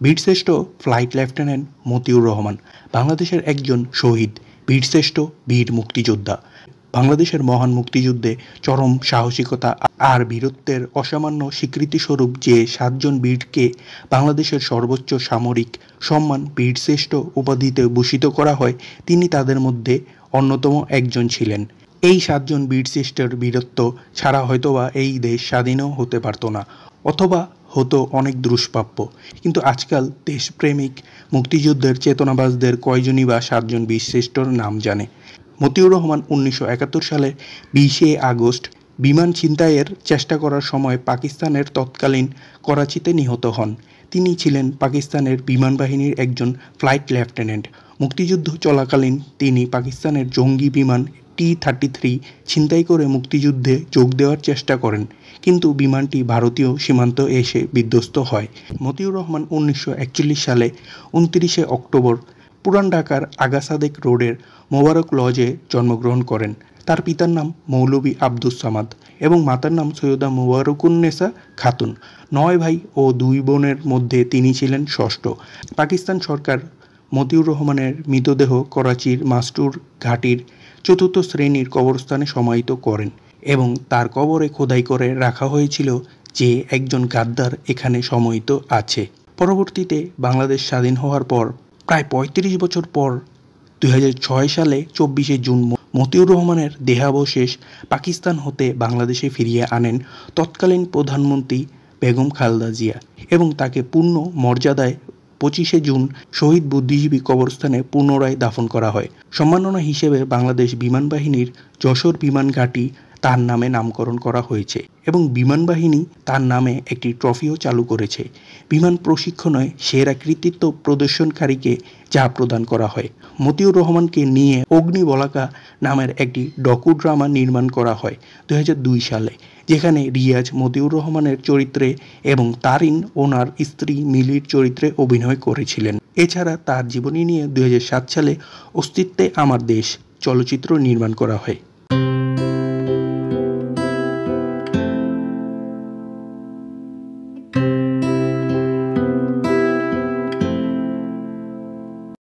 বীরশ্রেষ্ঠ flight lieutenant Motiur Rahman বাংলাদেশের একজন শহীদ, বীরশ্রেষ্ঠ বীর মুক্তিযোদ্ধা। বাংলাদেশের মহান মুক্তিযুদ্ধে চরম সাহসিকতা আর বীরত্বের অসামান্য স্বীকৃতিস্বরূপ যে 7 জন বীরকে বাংলাদেশের সর্বোচ্চ সামরিক সম্মান বীরশ্রেষ্ঠ উপাধিতে ভূষিত করা হয়, তিনি তাদের মধ্যে অন্যতম একজন ছিলেন। এই 7 জন বীরশ্রেষ্ঠের বীরত্ব ছাড়া হয়তোবা এই দেশ স্বাধীনও হতে পারত না, অথবা হতো অনেক দুষ্প্রাপ্য। কিন্তু আজকাল দেশপ্রেমিক মুক্তিযুদ্ধের চেতনাবাজদের কয়জনই বা 7 জন বীরশ্রেষ্ঠর নাম জানে? মতিউর রহমান 1971 সালের 20 আগস্ট বিমান ছিনতাইয়ের চেষ্টা করার সময় পাকিস্তানের তৎকালীন করাচিতে নিহত হন। তিনি ছিলেন পাকিস্তানের বিমান বাহিনীর একজন ফ্লাইট লেফটেন্যান্ট। মুক্তিযুদ্ধ চলাকালীন তিনি পাকিস্তানের জঙ্গি বিমান T-33 ছিনতাই করে মুক্তিযুদ্ধে যোগ দেওয়ার চেষ্টা করেন, কিন্তু বিমানটি ভারতীয় সীমান্ত এসে বিধ্বস্ত হয়। মতিউর রহমান 1941 সালে 29 অক্টোবর পুরান ঢাকার আগা সাদেক রোডের মোবারক লজে জন্মগ্রহণ করেন। তার পিতার নাম মৌলভী আব্দুস সামাদ এবং মাতার নাম সৈয়দা মুবারকুন্নেসা খাতুন। 9 ভাই ও 2 বোনের মধ্যে তিনি ছিলেন ষষ্ঠ। পাকিস্তান সরকার মতিউর রহমানের মৃতদেহ করাচির মাস্টুর ঘাটির 4র্থ শ্রেণীর কবরস্থানে সমাহিত করেন এবং তার কবরে খোদাই করে রাখা হয়েছিল যে একজন গাদ্দার এখানে সমাহিত আছে। পরবর্তীতে বাংলাদেশ স্বাধীন হওয়ার পর প্রায় 35 বছর পর 2006 সালে 24 জুন মতিউর রহমানের দেহাবশেষ পাকিস্তান হতে বাংলাদেশে ফিরিয়ে আনেন তৎকালীন প্রধানমন্ত্রী বেগম খালেদা জিয়া এবং তাকে পূর্ণ মর্যাদায় 25 জুন শহীদ বুদ্ধিজীবী কবরস্থানে পুনরায় দাফন করা হয়। সম্মাননা হিসেবে বাংলাদেশ বিমান বাহিনীর যশোর বিমান ঘাঁটি তার নামে নামকরণ করা হয়েছে এবং বিমান বাহিনী তার নামে একটি ট্রফিও চালু করেছে। বিমান প্রশিক্ষণে সেরা কৃতিত্ব প্রদর্শনকারীকে যা প্রদান করা হয়। মতিউর রহমানকে নিয়ে অগ্নিবলাকা নামের একটি ডকুড্রামা নির্মাণ করা হয় 2002 সালে, যেখানে রিয়াজ মতিউর রহমানের চরিত্রে এবং তারিন ওনার স্ত্রী মিলির চরিত্রে অভিনয় করেছিলেন। এছাড়া তার জীবনী নিয়ে 2007 সালে অস্তিত্বে আমার দেশ চলচ্চিত্র নির্মাণ করা হয়।